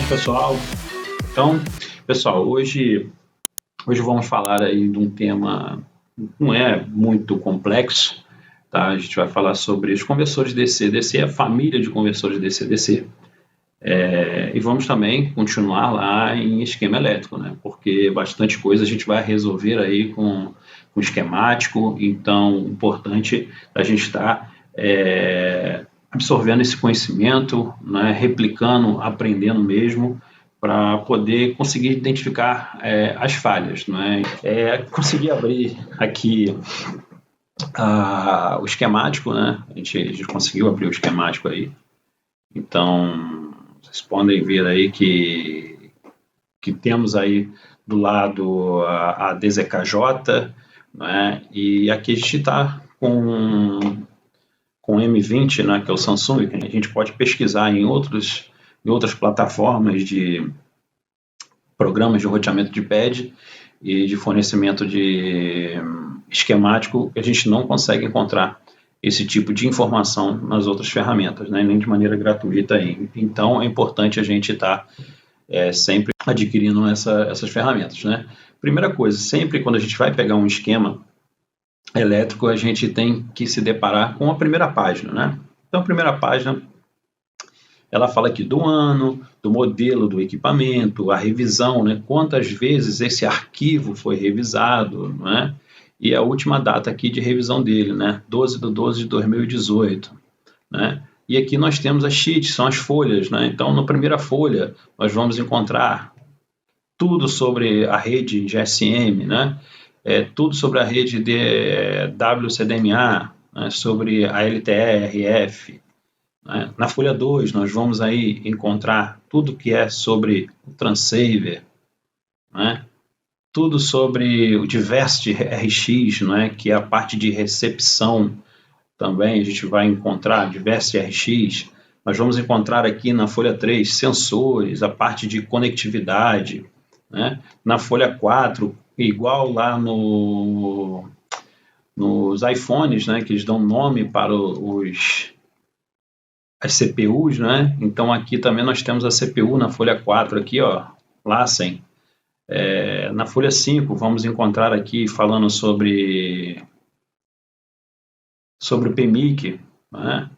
pessoal. Então, pessoal, hoje vamos falar aí de um tema não é muito complexo, tá? A gente vai falar sobre os conversores DC. DC é a família de conversores DC-DC. E vamos também continuar lá em esquema elétrico, né? Porque bastante coisa a gente vai resolver aí com esquemático, então importante a gente estar absorvendo esse conhecimento, né? Replicando, aprendendo mesmo, para poder conseguir identificar as falhas, né? Conseguir abrir aqui o esquemático, né? A gente conseguiu abrir o esquemático aí, então vocês podem ver aí que temos aí do lado a DZKJ, né? E aqui a gente está com M20, né, que é o Samsung, que a gente pode pesquisar em outras plataformas de programas de roteamento de pad e de fornecimento de esquemático, a gente não consegue encontrar esse tipo de informação nas outras ferramentas, né, nem de maneira gratuita aí. Então é importante a gente estar sempre adquirindo essas ferramentas, né? Primeira coisa, sempre quando a gente vai pegar um esquema elétrico, a gente tem que se deparar com a primeira página, né? Então a primeira página ela fala aqui do ano, do modelo do equipamento, a revisão, né? Quantas vezes esse arquivo foi revisado, né? E a última data aqui de revisão dele, né? 12/12/2018, né? E aqui nós temos as sheets, são as folhas, né? Então, na primeira folha, nós vamos encontrar tudo sobre a rede GSM, né? Tudo sobre a rede de WCDMA, né? Sobre a LTE-RF. Né? Na folha 2, nós vamos aí encontrar tudo que é sobre o Transceiver, né? Tudo sobre o Diversity RX, né? Que é a parte de recepção. Também a gente vai encontrar Diversity RX. Nós vamos encontrar aqui na folha 3 sensores, a parte de conectividade, né? Na folha 4, igual lá nos iPhones, né? Que eles dão nome para as CPUs, né? Então aqui também nós temos a CPU na folha 4 aqui, ó, Lassen. Na folha 5 vamos encontrar aqui falando sobre o PMIC, né?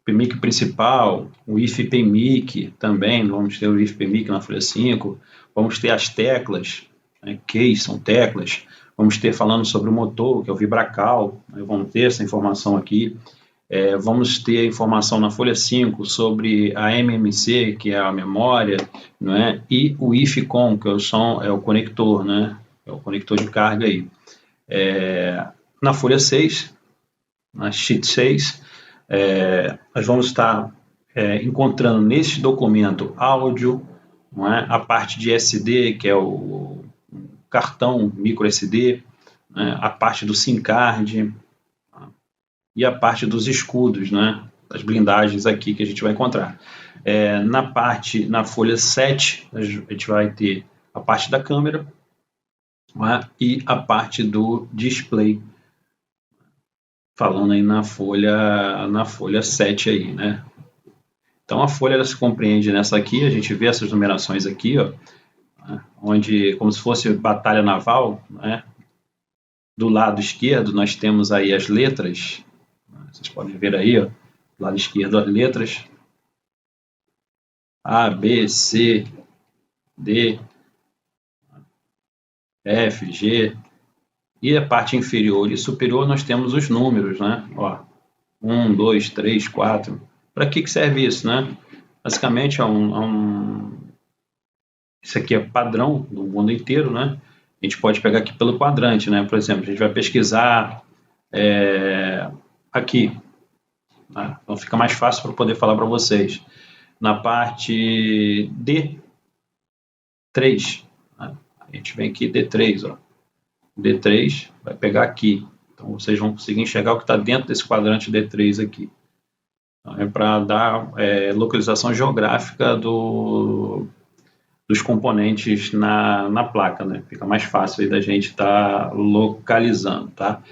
PMIC principal, o IF-PMIC também, vamos ter o IF-PMIC na folha 5, vamos ter as teclas, né, keys são teclas, vamos ter falando sobre o motor, que é o Vibracal, né, vamos ter essa informação aqui, vamos ter informação na folha 5 sobre a MMC, que é a memória, né, e o IF-COM, que é o conector, né, é o conector de carga aí. Na folha 6, na sheet 6, nós vamos estar encontrando neste documento áudio, não é? A parte de SD, que é o cartão micro SD, né? A parte do SIM card e a parte dos escudos, né? Das blindagens aqui que a gente vai encontrar. Na folha 7, a gente vai ter a parte da câmera, não é? E a parte do display, falando aí na folha 7 aí, né? Então a folha ela se compreende nessa aqui, a gente vê essas numerações aqui, ó, né? Onde, como se fosse batalha naval, né? Do lado esquerdo nós temos aí as letras, né? Vocês podem ver aí, ó, do lado esquerdo as letras A, B, C, D, F, G, e a parte inferior e superior nós temos os números, né? Ó, 1, 2, 3, 4. Para que serve isso, né? Basicamente isso aqui é padrão do mundo inteiro, né? A gente pode pegar aqui pelo quadrante, né? Por exemplo, a gente vai pesquisar aqui, né? Então fica mais fácil para poder falar para vocês. Na parte D3, né? A gente vem aqui D3, ó. D3 vai pegar aqui. Então vocês vão conseguir enxergar o que está dentro desse quadrante D3 aqui. Então, para dar localização geográfica dos componentes na placa, né? Fica mais fácil aí da gente estar localizando, tá?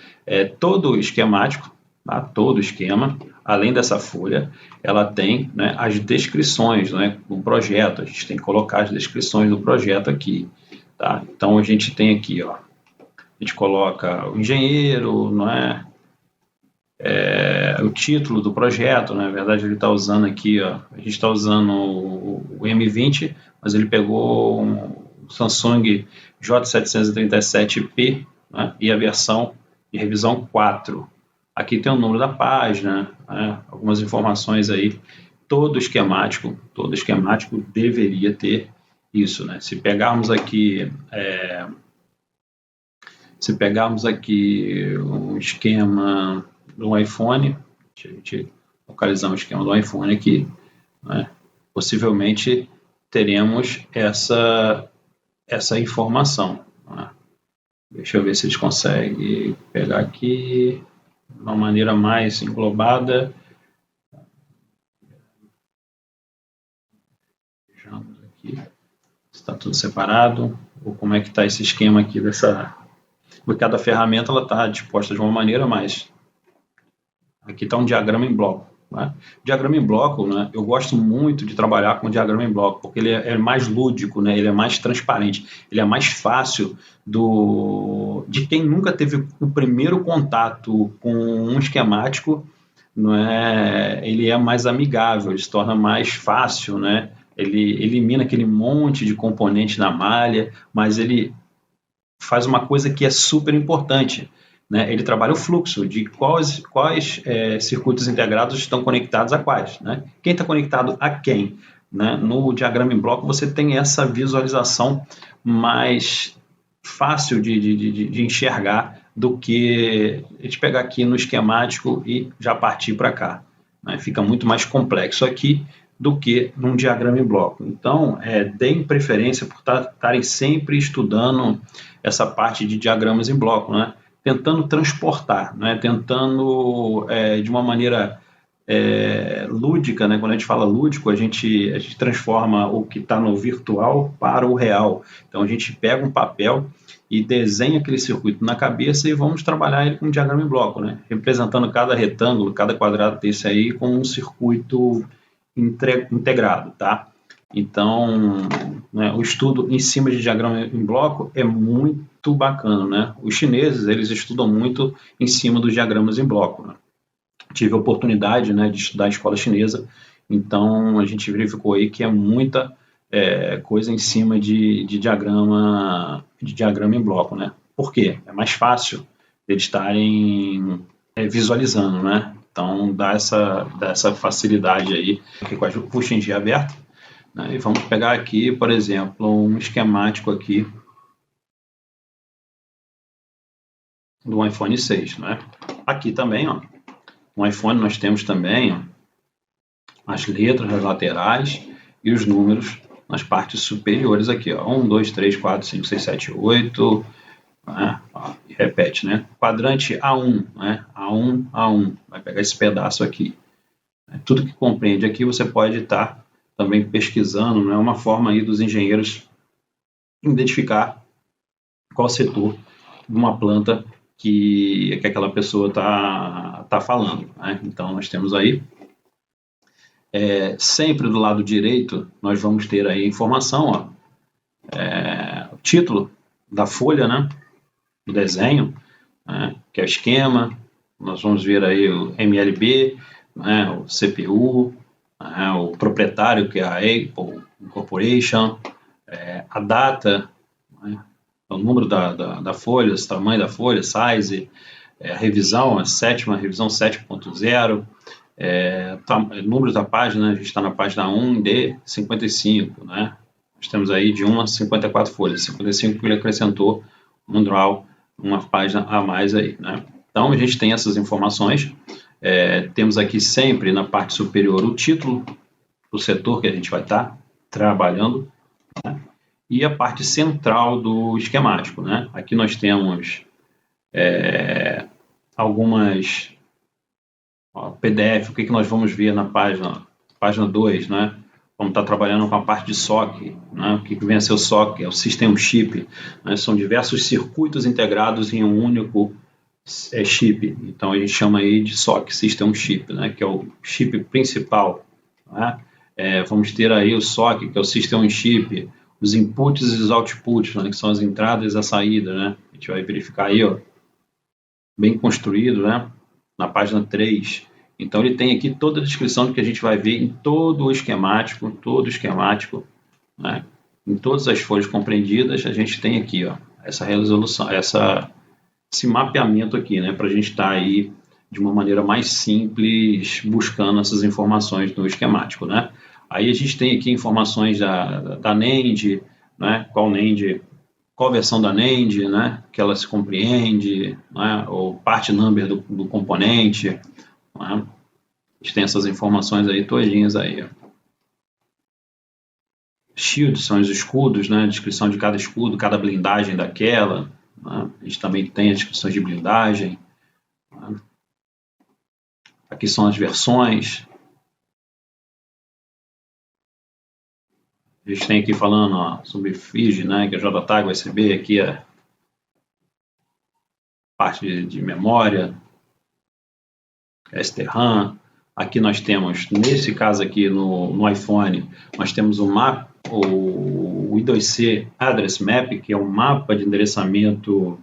Todo esquemático, tá? Todo o esquema. Além dessa folha, ela tem, né, as descrições, né, do projeto. A gente tem que colocar as descrições do projeto aqui. Tá? Então, a gente tem aqui, ó, a gente coloca o engenheiro, não é? O título do projeto, né? Na verdade, ele está usando aqui, ó, a gente está usando o M20, mas ele pegou um Samsung J737P, né? E a versão de revisão 4. Aqui tem o número da página, né? Algumas informações aí. Todo esquemático deveria ter isso, né? Se pegarmos aqui um esquema do iPhone, a gente localizar um esquema do iPhone aqui, né? Possivelmente teremos essa informação, né? Deixa eu ver se eles conseguem pegar aqui de uma maneira mais englobada. Vejamos aqui se está tudo separado, ou como é que está esse esquema aqui dessa... Porque cada ferramenta está disposta de uma maneira, mas aqui está um diagrama em bloco. Né? Diagrama em bloco, né? Eu gosto muito de trabalhar com diagrama em bloco, porque ele é mais lúdico, né? Ele é mais transparente, ele é mais fácil de quem nunca teve o primeiro contato com um esquemático, não é? Ele é mais amigável, ele se torna mais fácil, né? Ele elimina aquele monte de componente na malha, mas ele faz uma coisa que é super importante, né? Ele trabalha o fluxo de quais circuitos integrados estão conectados a quais, né? Quem está conectado a quem, né? No diagrama em bloco você tem essa visualização mais fácil de enxergar do que a gente pegar aqui no esquemático e já partir para cá, né? Fica muito mais complexo aqui do que num diagrama em bloco. Então, deem preferência por estarem sempre estudando essa parte de diagramas em bloco, né? Tentando transportar, né? Tentando, de uma maneira lúdica, né? Quando a gente fala lúdico, a gente transforma o que está no virtual para o real. Então, a gente pega um papel e desenha aquele circuito na cabeça e vamos trabalhar ele com um diagrama em bloco, né? Representando cada retângulo, cada quadrado desse aí como um circuito integrado, tá? Então, né, o estudo em cima de diagrama em bloco é muito bacana, né? Os chineses, eles estudam muito em cima dos diagramas em bloco, né? Tive a oportunidade, né, de estudar a escola chinesa, então a gente verificou aí que é muita coisa em cima de diagrama em bloco, né? Por quê? É mais fácil eles estarem visualizando, né? Então dá essa facilidade aí aqui com a puxa em dia aberta, né? E vamos pegar aqui, por exemplo, um esquemático aqui do iPhone 6, né? Aqui também, ó, no iPhone nós temos também, ó, as letras nas laterais e os números nas partes superiores aqui, ó, 1, 2, 3, 4, 5, 6, 7, 8, né? Ó, e repete, né? Quadrante A1, né? A1, A1, vai pegar esse pedaço aqui. Tudo que compreende aqui você pode estar também pesquisando, né? Uma forma aí dos engenheiros identificar qual setor de uma planta que aquela pessoa está falando, né? Então nós temos aí sempre do lado direito nós vamos ter aí informação, ó, o título da folha, né? Do desenho, né? Que é o esquema. Nós vamos ver aí o MLB, né? O CPU, né? O proprietário, que é a Apple Corporation, a data, né? O número da folha, o tamanho da folha, size, a revisão, a sétima, revisão 7.0, número da página, a gente está na página 1 de 55, né? Nós temos aí de 1 a 54 folhas, 55 porque ele acrescentou um draw, uma página a mais aí, né? Então a gente tem essas informações, temos aqui sempre na parte superior o título do setor que a gente vai estar trabalhando, né? E a parte central do esquemático, né? Aqui nós temos algumas PDF, o que nós vamos ver na página 2, né? Vamos estar trabalhando com a parte de SOC, né? O que vem a ser o SOC? É o System Chip, né? São diversos circuitos integrados em um único chip. Então a gente chama aí de SOC, System Chip, né, que é o chip principal, né? Vamos ter aí o SOC, que é o System Chip, os inputs e os outputs, né, que são as entradas e a saída, né? A gente vai verificar aí, ó, bem construído, né, na página 3. Então ele tem aqui toda a descrição do que a gente vai ver em todo o esquemático, né? Em todas as folhas compreendidas, a gente tem aqui, ó, essa resolução, esse mapeamento aqui, né, para a gente estar aí de uma maneira mais simples buscando essas informações no esquemático, né? Aí a gente tem aqui informações da NAND, né, qual versão da NAND, né, que ela se compreende, né, ou part number do componente, né? A gente tem essas informações aí todinhas aí, ó. Shields são os escudos, né? A descrição de cada escudo, cada blindagem daquela, né? A gente também tem as descrições de blindagem, né? Aqui são as versões. A gente tem aqui falando, ó, sobre FIG, né? Que é JTAG, USB, aqui é parte de memória, STRAM. Aqui nós temos, nesse caso aqui no iPhone, nós temos o I2C Address Map, que é um mapa de endereçamento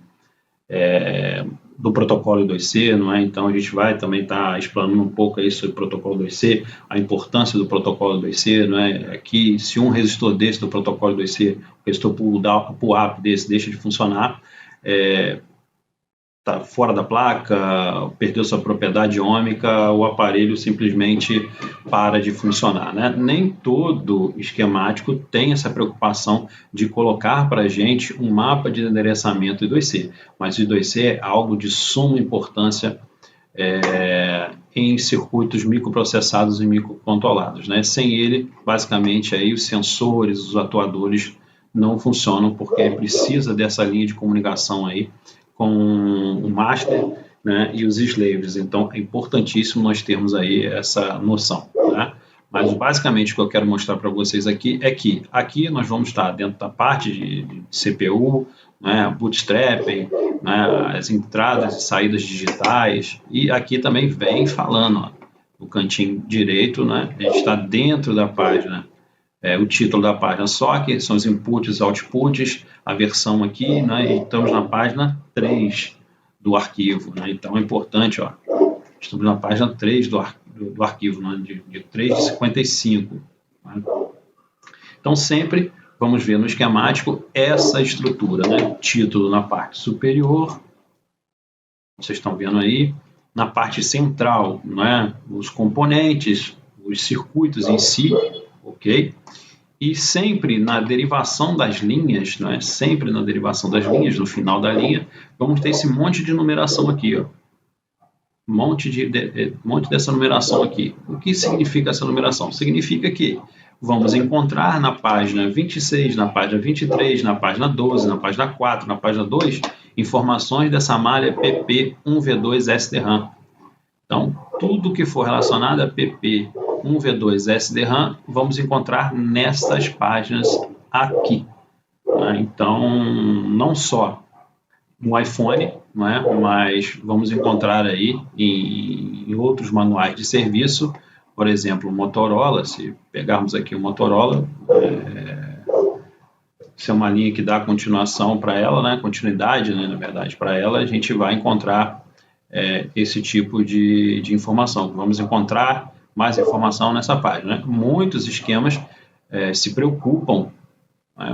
do protocolo I2C, não é? Então a gente vai também estar explanando um pouco aí sobre o protocolo I2C, a importância do protocolo I2C, não é? Aqui, se um resistor desse do protocolo I2C, o resistor pull-up desse deixa de funcionar, está fora da placa, perdeu sua propriedade ôhmica, o aparelho simplesmente para de funcionar, né? Nem todo esquemático tem essa preocupação de colocar para a gente um mapa de endereçamento I2C, mas o I2C é algo de suma importância em circuitos microprocessados e microcontrolados, né? Sem ele, basicamente, aí os sensores, os atuadores não funcionam, porque precisa dessa linha de comunicação aí com o master, né, e os slaves. Então é importantíssimo nós termos aí essa noção, né? Mas basicamente o que eu quero mostrar para vocês aqui é que aqui nós vamos estar dentro da parte de CPU, né, bootstrapping, né, as entradas e saídas digitais, e aqui também vem falando, ó, no cantinho direito, né, a gente está dentro da página, o título da página só, que são os inputs e outputs, a versão aqui, né, e estamos na página 3 do arquivo, né, então é importante, ó, estamos na página 3 do arquivo, né, de 3 de 55. Né. Então sempre vamos ver no esquemático essa estrutura, né, título na parte superior, vocês estão vendo aí, na parte central, né, os componentes, os circuitos em si, ok? E sempre na derivação das linhas, né? Sempre na derivação das linhas, no final da linha, vamos ter esse monte de numeração aqui, ó. Monte dessa numeração aqui. O que significa essa numeração? Significa que vamos encontrar na página 26, na página 23, na página 12, na página 4, na página 2, informações dessa malha PP1V2SDRAM. Então, tudo que for relacionado a PP1V2SDRAM, vamos encontrar nessas páginas aqui. Então, não só no iPhone, mas vamos encontrar aí em outros manuais de serviço, por exemplo, o Motorola, se pegarmos aqui o Motorola, se é uma linha que dá continuação para ela, né, continuidade, né, na verdade, para ela, a gente vai encontrar esse tipo de informação. Vamos encontrar mais informação nessa página, né? Muitos esquemas se preocupam,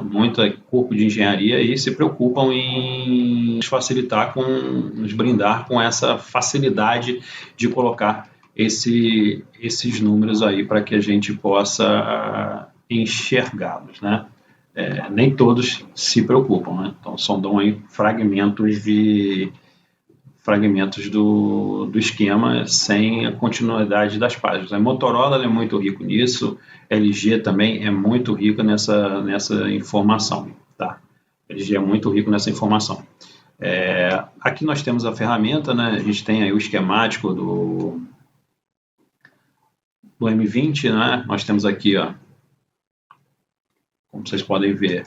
muito corpo de engenharia aí se preocupam em nos facilitar, nos brindar com essa facilidade de colocar esses números aí para que a gente possa enxergá-los, né? Nem todos se preocupam, né? Então só dão aí fragmentos do esquema sem a continuidade das páginas. A Motorola é muito rico nisso, LG também é muito rico nessa informação. Tá? LG é muito rico nessa informação. Aqui nós temos a ferramenta, né? A gente tem aí o esquemático do M20, né? Nós temos aqui, ó, como vocês podem ver,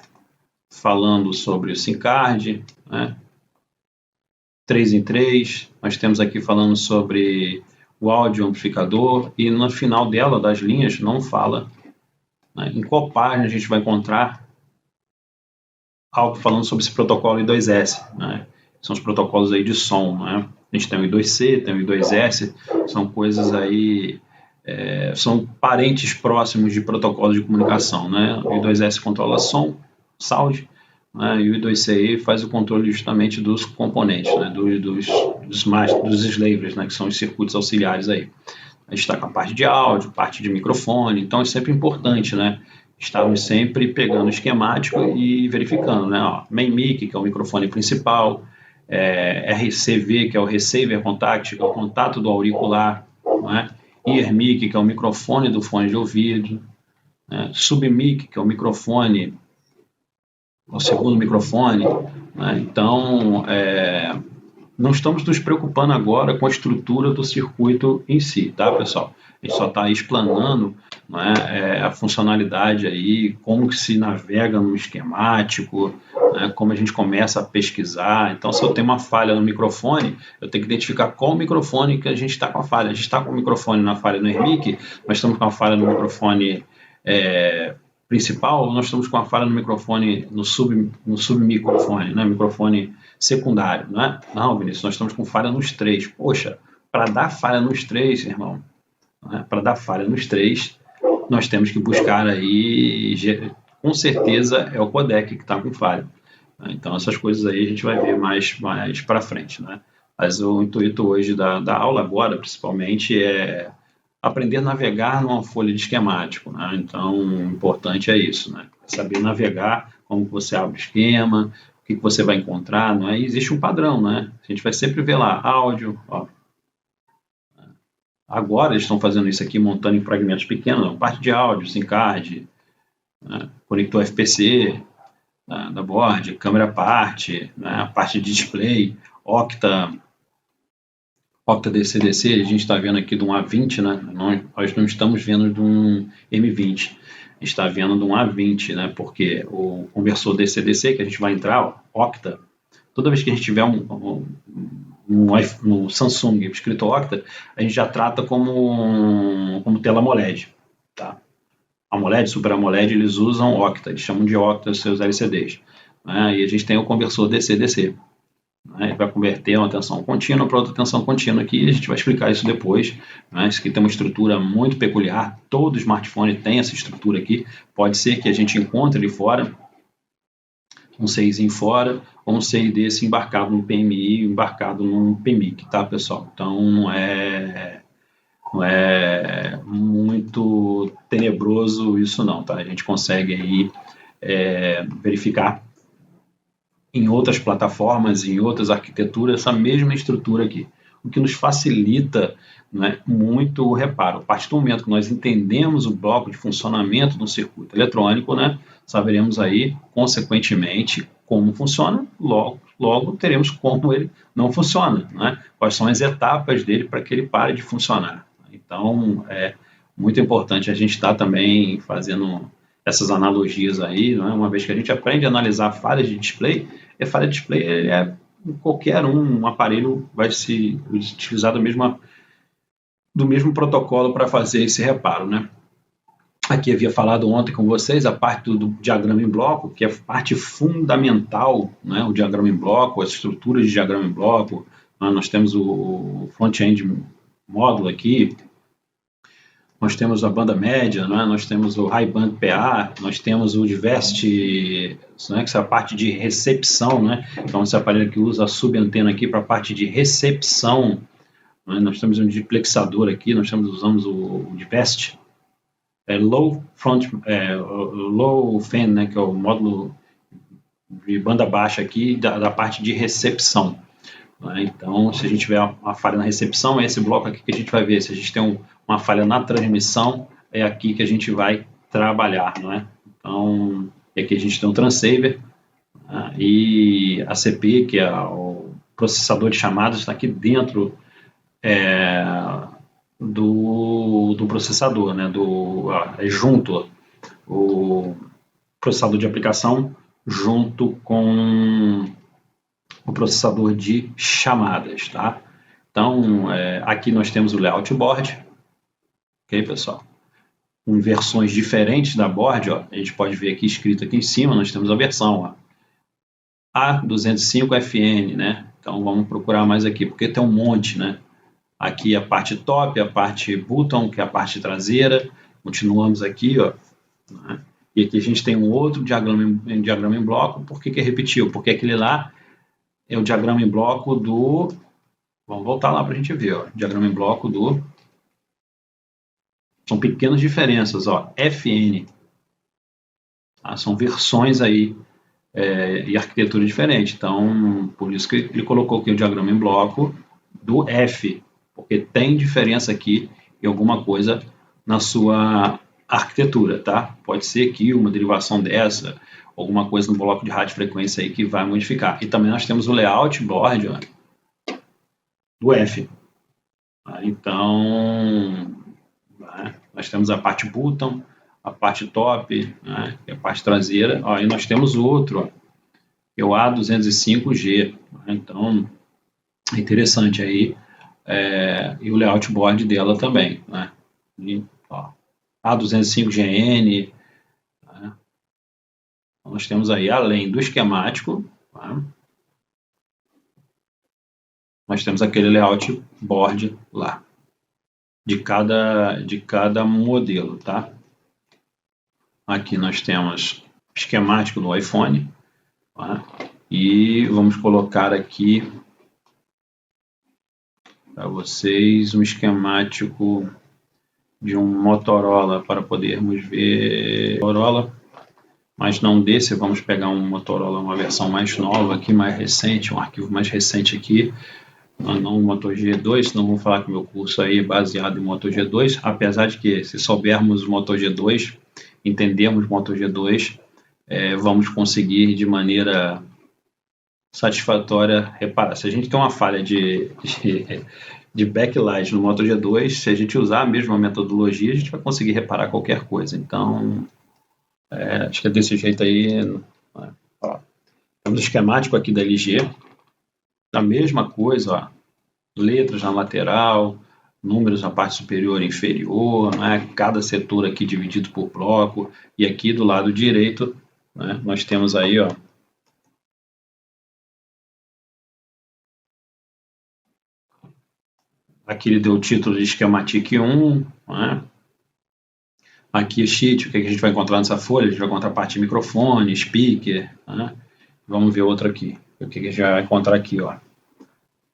falando sobre o SIM card, né? 3 em 3, nós temos aqui falando sobre o áudio amplificador, e no final dela, das linhas, não fala, né, em qual página a gente vai encontrar algo falando sobre esse protocolo I2S, né? São os protocolos aí de som, né? A gente tem o I2C, tem o I2S, são coisas aí, são parentes próximos de protocolos de comunicação, né? O I2S controla som, sound, né? E o I2C faz o controle justamente dos componentes, né? dos slavers, né? Que são os circuitos auxiliares aí. A gente está com a parte de áudio, parte de microfone, então é sempre importante, né? Estamos sempre pegando o esquemático e verificando, né? Ó, main mic, que é o microfone principal, RCV, que é o receiver contact, que é o contato do auricular, né? Ear mic, que é o microfone do fone de ouvido, né? Sub mic, que é o microfone, o segundo microfone, né? Então, não estamos nos preocupando agora com a estrutura do circuito em si, tá, pessoal? A gente só está explanando, né, a funcionalidade aí, como que se navega no esquemático, né, como a gente começa a pesquisar. Então, se eu tenho uma falha no microfone, eu tenho que identificar qual microfone que a gente está com a falha. A gente está com o microfone na falha no ERMIC, nós estamos com a falha no microfone principal, ou nós estamos com a falha no microfone, no submicrofone, né, microfone secundário, né? Não, Vinícius, nós estamos com falha nos três. Poxa, para dar falha nos três, irmão, né? Para dar falha nos três, nós temos que buscar aí, com certeza é o codec que está com falha. Então, essas coisas aí a gente vai ver mais para frente, né? Mas o intuito hoje da aula agora, principalmente, é aprender a navegar numa folha de esquemático, né? Então, o importante é isso, né? Saber navegar, como você abre o esquema, o que você vai encontrar, não é? E existe um padrão, né? A gente vai sempre ver lá, áudio, ó. Agora eles estão fazendo isso aqui, montando em fragmentos pequenos, não, parte de áudio, SIM card, né? Conector FPC, né? Da board, câmera parte, né? Parte de display, Octa DC-DC, a gente está vendo aqui de um A20, né? Nós não estamos vendo de um M20, a gente está vendo de um A20, né? Porque o conversor DC-DC que a gente vai entrar, ó, Octa, toda vez que a gente tiver no Samsung escrito Octa, a gente já trata como tela AMOLED, tá? AMOLED, Super AMOLED, eles usam Octa, eles chamam de Octa os seus LCDs, né? E a gente tem o conversor DC-DC. Né, vai converter uma tensão contínua para outra tensão contínua aqui, a gente vai explicar isso depois, né? Isso aqui tem uma estrutura muito peculiar, todo smartphone tem essa estrutura aqui, pode ser que a gente encontre ali fora um CIzinho fora, ou um CI desse embarcado no PMI, embarcado num PMIC, tá, pessoal? Então não é muito tenebroso isso não, tá? A gente consegue aí verificar em outras plataformas, em outras arquiteturas, essa mesma estrutura aqui, o que nos facilita, né, muito o reparo. A partir do momento que nós entendemos o bloco de funcionamento do circuito eletrônico, né, saberemos aí, consequentemente, como funciona, logo teremos como ele não funciona, né? Quais são as etapas dele para que ele pare de funcionar. Então, é muito importante a gente estar também fazendo essas analogias aí, né? Uma vez que a gente aprende a analisar falhas de display, falha de display qualquer um aparelho vai se utilizar do mesmo protocolo para fazer esse reparo, né? Aqui havia falado ontem com vocês a parte do diagrama em bloco, que é a parte fundamental, né? O diagrama em bloco, as estruturas de diagrama em bloco, né? Nós temos o front-end módulo aqui, nós temos a banda média, né? Nós temos o high band PA, nós temos o diversity, né? Que é a parte de recepção, né? Então esse aparelho que usa a subantena aqui para a parte de recepção, né? Nós temos um diplexador aqui, usamos o diversity, low fan, né? Que é o módulo de banda baixa aqui da parte de recepção. Então, se a gente tiver uma falha na recepção, é esse bloco aqui que a gente vai ver. Se a gente tem uma falha na transmissão, é aqui que a gente vai trabalhar, não é? Então, aqui a gente tem um transceiver, né? E a CP, que é o processador de chamadas, está aqui dentro do processador, né? Junto o processador de aplicação junto com o processador de chamadas, tá? Então, aqui nós temos o layout board, ok, pessoal? Com versões diferentes da board, ó, a gente pode ver aqui escrito aqui em cima, nós temos a versão, ó, A205FN, né? Então vamos procurar mais aqui, porque tem um monte, né? Aqui a parte top, a parte button, que é a parte traseira. Continuamos aqui, ó, né? E aqui a gente tem um outro diagrama em bloco. Por que repetiu? Porque aquele lá é o diagrama em bloco do... Vamos voltar lá para a gente ver, ó. Diagrama em bloco do... São pequenas diferenças, ó. FN. Tá? São versões aí e arquitetura diferente. Então, por isso que ele colocou aqui o diagrama em bloco do F, porque tem diferença aqui em alguma coisa na sua arquitetura, tá? Pode ser aqui uma derivação dessa, alguma coisa no bloco de radiofrequência aí que vai modificar. E também nós temos o layout board, ó, do F. Então, nós temos a parte button, a parte top, né, que é a parte traseira. Ó, e nós temos outro, ó, que é o A205G. Então, é interessante aí. E o layout board dela também. Né? E, ó, A205GN. Né? Então, nós temos aí, além do esquemático, tá? Nós temos aquele layout board lá, de cada modelo. Tá? Aqui nós temos esquemático do iPhone, tá? E vamos colocar aqui para vocês um esquemático de um Motorola para podermos ver Motorola, mas não desse, vamos pegar um Motorola, uma versão mais nova aqui, mais recente, um arquivo mais recente aqui, não o Moto G2, não vou falar que o meu curso aí é baseado em Moto G2, apesar de que se soubermos o Moto G2, entendermos Moto G2, vamos conseguir de maneira satisfatória reparar. Se a gente tem uma falha de backlight no Moto G2, se a gente usar a mesma metodologia, a gente vai conseguir reparar qualquer coisa. Então, acho que é desse jeito aí. Ó, temos o esquemático aqui da LG, a mesma coisa, ó, letras na lateral, números na parte superior e inferior, né? Cada setor aqui dividido por bloco, e aqui do lado direito, né, nós temos aí, ó, aqui ele deu o título de Schematic 1, né? Aqui o sheet, o que a gente vai encontrar nessa folha? A gente vai encontrar a parte de microfone, speaker, né? Vamos ver outra aqui. O que a gente vai encontrar aqui, ó? A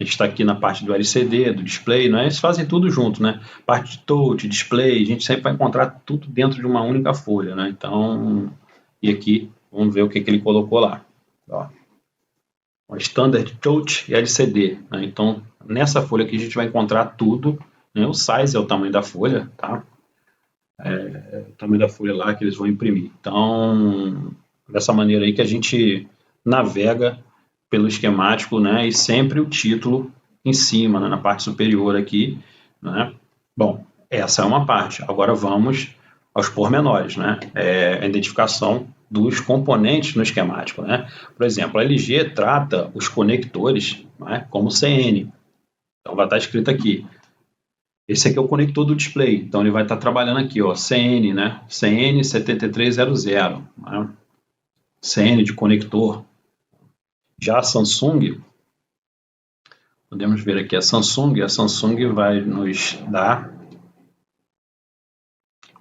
gente está aqui na parte do LCD, do display, né? Eles fazem tudo junto, né? Parte de touch, display, a gente sempre vai encontrar tudo dentro de uma única folha, né? Então, e aqui, vamos ver o que ele colocou lá. Ó. O Standard Touch e LCD, né? Então, nessa folha aqui a gente vai encontrar tudo, né? O size é o tamanho da folha, tá? O tamanho da folha lá que eles vão imprimir. Então, dessa maneira aí que a gente navega pelo esquemático, né, e sempre o título em cima, né, na parte superior aqui, né. Bom, essa é uma parte. Agora vamos aos pormenores, né, a identificação dos componentes no esquemático, né. Por exemplo, a LG trata os conectores, né, como CN. Então vai estar escrito aqui. Esse aqui é o conector do display, então ele vai estar trabalhando aqui, ó, CN, né, CN7300, né, CN de conector. Já a Samsung, podemos ver aqui a Samsung vai nos dar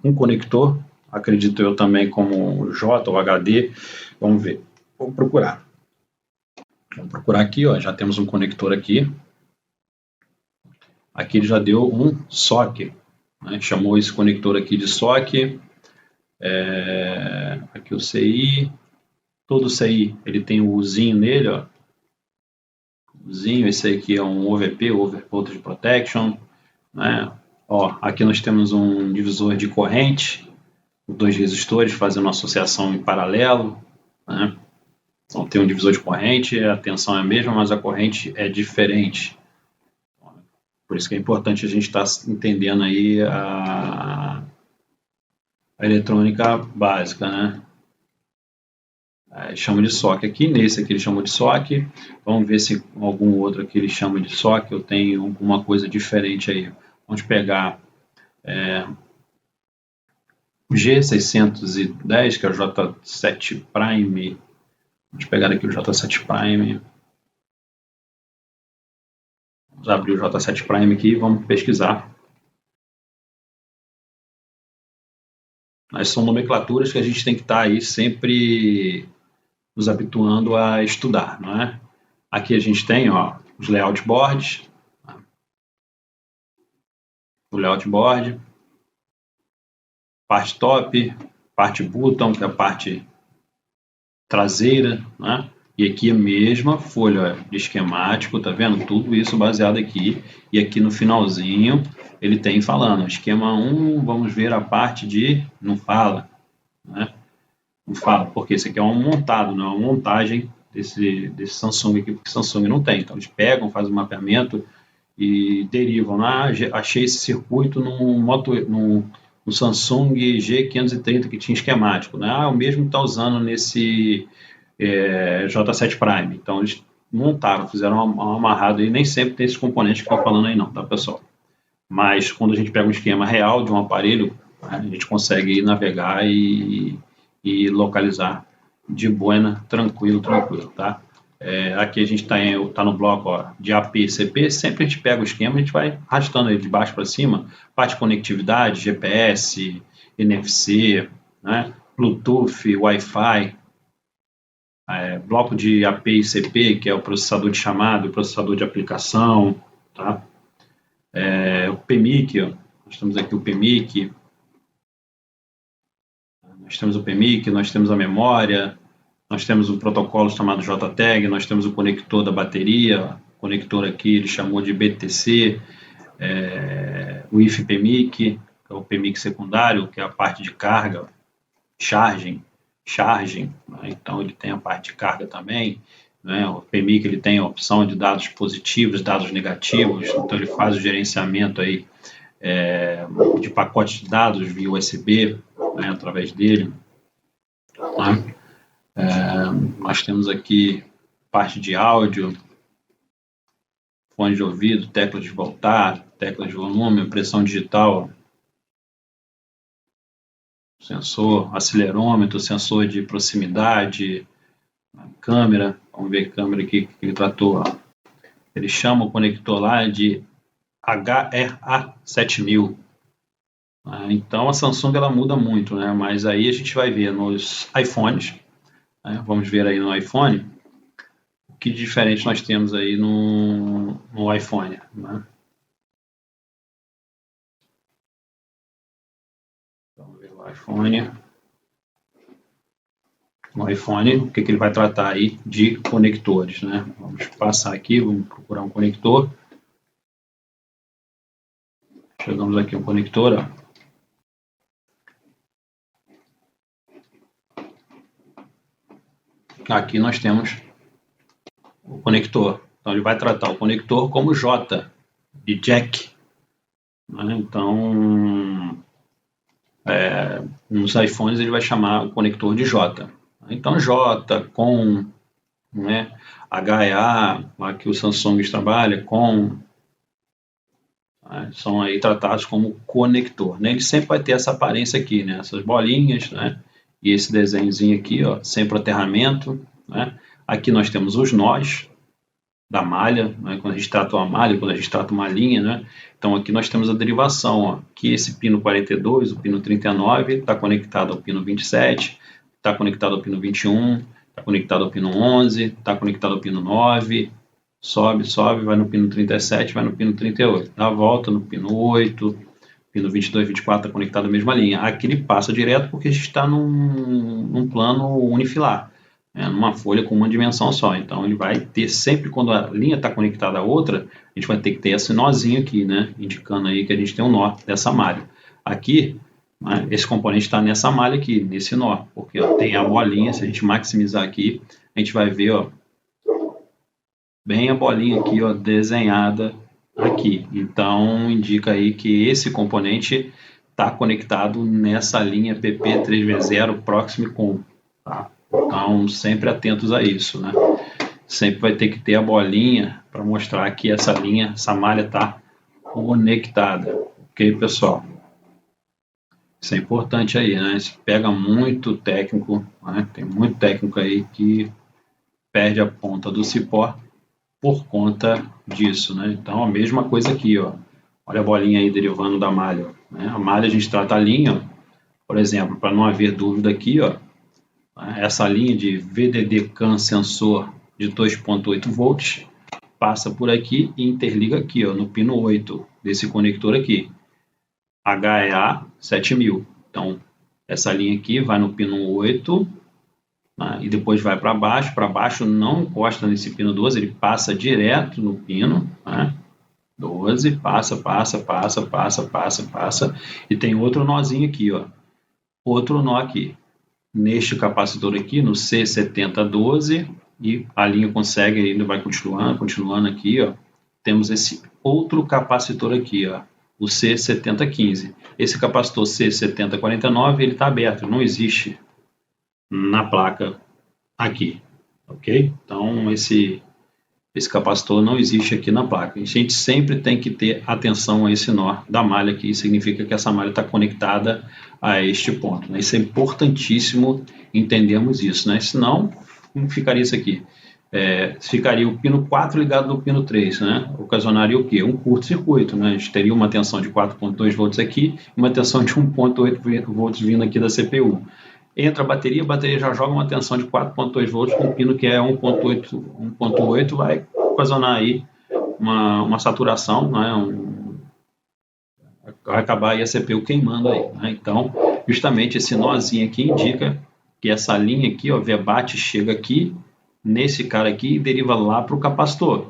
um conector, acredito eu também como J ou HD, vamos ver, vamos procurar aqui, ó, já temos um conector aqui, aqui ele já deu um SOC, né, chamou esse conector aqui de SOC, aqui o CI, todo CI ele tem o Uzinho nele, ó, esse aqui é um OVP, Over Voltage Protection, né? Ó, aqui nós temos um divisor de corrente, dois resistores fazendo uma associação em paralelo, né? Então tem um divisor de corrente, a tensão é a mesma, mas a corrente é diferente. Por isso que é importante a gente estar entendendo aí a eletrônica básica, né? chama de SOC aqui, nesse aqui ele chama de SOC. Vamos ver se algum outro aqui ele chama de SOC, eu tenho alguma coisa diferente aí. Vamos pegar o G610, que é o J7 Prime. Vamos pegar aqui o J7 Prime. Vamos abrir o J7 Prime aqui e vamos pesquisar. Mas são nomenclaturas que a gente tem que estar aí sempre nos habituando a estudar, não é? Aqui a gente tem os layout boards, o layout board, parte top, parte button, que é a parte traseira, né? E aqui a mesma folha de esquemático, tá vendo? Tudo isso baseado aqui. E aqui no finalzinho ele tem falando, esquema 1, vamos ver a parte de... Não fala, né? Não fala, porque esse aqui é um montado, não é uma montagem desse Samsung aqui, porque Samsung não tem. Então eles pegam, fazem o mapeamento e derivam. Achei esse circuito no Samsung G530 que tinha esquemático, né? O mesmo que está usando nesse J7 Prime. Então eles montaram, fizeram um amarrado aí, nem sempre tem esses componentes que estão falando aí não, tá, pessoal? Mas quando a gente pega um esquema real de um aparelho, a gente consegue navegar e localizar de buena, tranquilo, tá? Aqui a gente tá no bloco de AP, CP, sempre a gente pega o esquema, a gente vai arrastando ele de baixo para cima, parte de conectividade, GPS, NFC, né? Bluetooth, Wi-Fi, bloco de AP e CP, que é o processador de chamada, o processador de aplicação, tá? O PMIC, nós temos aqui o PMIC, nós temos a memória, nós temos um protocolo chamado JTAG, nós temos o conector da bateria, o conector aqui ele chamou de BTC, o IF-PMIC, que é o PMIC secundário, que é a parte de carga, charging, né? Então ele tem a parte de carga também, né? O PMIC ele tem a opção de dados positivos, dados negativos, então ele faz o gerenciamento aí de pacotes de dados via USB, né, através dele. Né? Nós temos aqui parte de áudio, fone de ouvido, tecla de voltar, tecla de volume, pressão digital, sensor, acelerômetro, sensor de proximidade, câmera, vamos ver a câmera aqui que ele tratou. Ele chama o conector lá de HRA7000. Então a Samsung ela muda muito, né? Mas aí a gente vai ver nos iPhones, né? Vamos ver aí no iPhone o que de diferente nós temos aí no iPhone, né? Vamos ver o iPhone. No iPhone, o que ele vai tratar aí de conectores, né? Vamos passar aqui, vamos procurar um conector. Chegamos aqui um conector, ó. Aqui nós temos o conector. Então ele vai tratar o conector como J, de jack. Né? Então, nos iPhones ele vai chamar o conector de J. Então J, com, né? HEA, lá que o Samsung trabalha, com, né? São aí tratados como conector. Né? Ele sempre vai ter essa aparência aqui, né? Essas bolinhas, né? E esse desenhozinho aqui, ó, sempre aterramento, né? Aqui nós temos os nós da malha, né? Quando a gente trata uma malha, quando a gente trata uma linha, né? Então aqui nós temos a derivação, ó, que esse pino 42, o pino 39, está conectado ao pino 27, está conectado ao pino 21, está conectado ao pino 11, está conectado ao pino 9, sobe, vai no pino 37, vai no pino 38, dá a volta no pino 8, pino 22, 24 está conectado à mesma linha. Aqui ele passa direto porque a gente está num plano unifilar, né, numa folha com uma dimensão só. Então ele vai ter sempre, quando a linha está conectada à outra, a gente vai ter que ter esse nozinho aqui, né, indicando aí que a gente tem um nó dessa malha. Aqui, né, esse componente está nessa malha aqui, nesse nó, porque ó, tem a bolinha. Se a gente maximizar aqui, a gente vai ver, ó, bem a bolinha aqui, ó, desenhada aqui. Então indica aí que esse componente está conectado nessa linha PP3V0 Proximicom, tá? Então, sempre atentos a isso, né? Sempre vai ter que ter a bolinha para mostrar que essa linha, essa malha está conectada. Ok, pessoal? Isso é importante aí, né? Isso pega muito técnico, né? Tem muito técnico aí que perde a ponta do cipó por conta disso, né? Então, a mesma coisa aqui, ó. Olha a bolinha aí derivando da malha, né? A malha a gente trata a linha, ó. Por exemplo, para não haver dúvida aqui, ó, essa linha de VDD CAN sensor de 2.8 volts passa por aqui e interliga aqui, ó, no pino 8 desse conector aqui, HEA 7000. Então, essa linha aqui vai no pino 8, né, e depois vai para baixo não encosta nesse pino 12, ele passa direto no pino, né, 12, passa, e tem outro nozinho aqui, ó, outro nó aqui, neste capacitor aqui, no C7012, e a linha consegue, ainda vai continuando aqui, ó, temos esse outro capacitor aqui, ó, o C7015. Esse capacitor C7049, ele está aberto, não existe na placa aqui, ok? Então, esse capacitor não existe aqui na placa. A gente sempre tem que ter atenção a esse nó da malha aqui, significa que essa malha está conectada a este ponto, né? Isso é importantíssimo entendermos isso, né? Senão, como ficaria isso aqui? Ficaria o pino 4 ligado no pino 3, né? Ocasionaria o quê? Um curto-circuito, né? A gente teria uma tensão de 4.2 volts aqui e uma tensão de 1.8 volts vindo aqui da CPU. Entra a bateria já joga uma tensão de 4.2 volts com um pino que é 1.8, vai ocasionar aí uma saturação, né? Vai acabar aí a CPU queimando aí, né? Então, justamente esse nozinho aqui indica que essa linha aqui, ó, VBAT chega aqui, nesse cara aqui e deriva lá para o capacitor.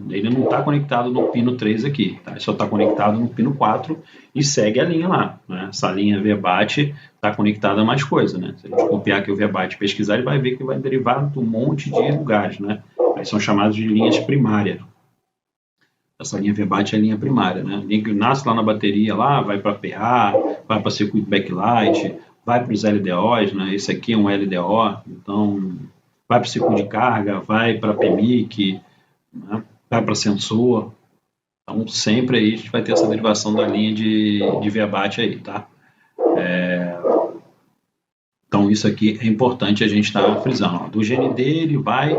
Ele não está conectado no pino 3 aqui, tá? Ele só está conectado no pino 4 e segue a linha lá, né? Essa linha VBAT está conectada a mais coisa, né? Se a gente copiar aqui o VBAT e pesquisar, ele vai ver que vai derivar de um monte de lugares, né? Aí são chamados de linhas primárias. Essa linha VBAT é a linha primária, né? A linha que nasce lá na bateria, lá, vai para PA, vai para circuito backlight, vai para os LDOs, né? Esse aqui é um LDO, então vai para o circuito de carga, vai para PMIC, né? Vai para sensor. Então, sempre aí a gente vai ter essa derivação da linha de VBAT aí, tá? Então, isso aqui é importante a gente estar frisando. Do GND, ele vai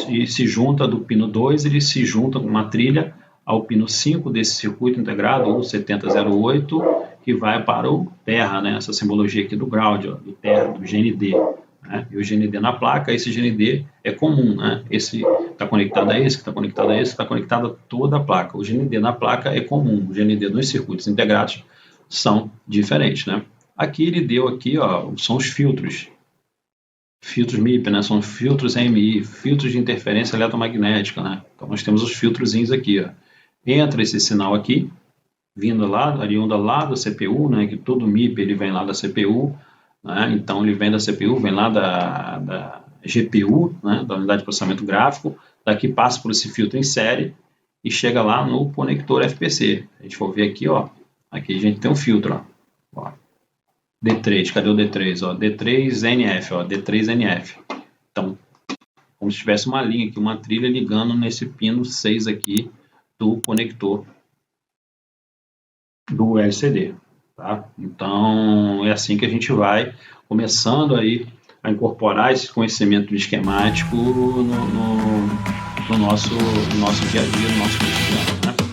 e se junta do pino 2, ele se junta com uma trilha ao pino 5 desse circuito integrado, o 7008, que vai para o terra, né? Essa simbologia aqui do ground, ó, do terra, do GND. Né? E o GND na placa, esse GND é comum, né? Esse está conectado a esse, que está conectado a esse, está conectado a toda a placa. O GND na placa é comum, o GND nos circuitos integrados são diferentes, né? Aqui ele deu aqui, ó, são os filtros MIP, né? São filtros MI, filtros de interferência eletromagnética, né? Então nós temos os filtrozinhos aqui, ó. Entra esse sinal aqui, vindo lá, oriunda lá da CPU, né? Que todo MIP ele vem lá da CPU, né? Então ele vem da CPU, vem lá da GPU, né? Da unidade de processamento gráfico, daqui passa por esse filtro em série e chega lá no conector FPC. A gente for ver aqui, ó, aqui a gente tem um filtro, ó. D3, cadê o D3? Ó, D3NF, ó, D3NF. Então, como se tivesse uma linha aqui, uma trilha ligando nesse pino 6 aqui do conector do LCD, tá? Então, é assim que a gente vai começando aí a incorporar esse conhecimento esquemático no nosso dia a dia, no nosso cotidiano, né?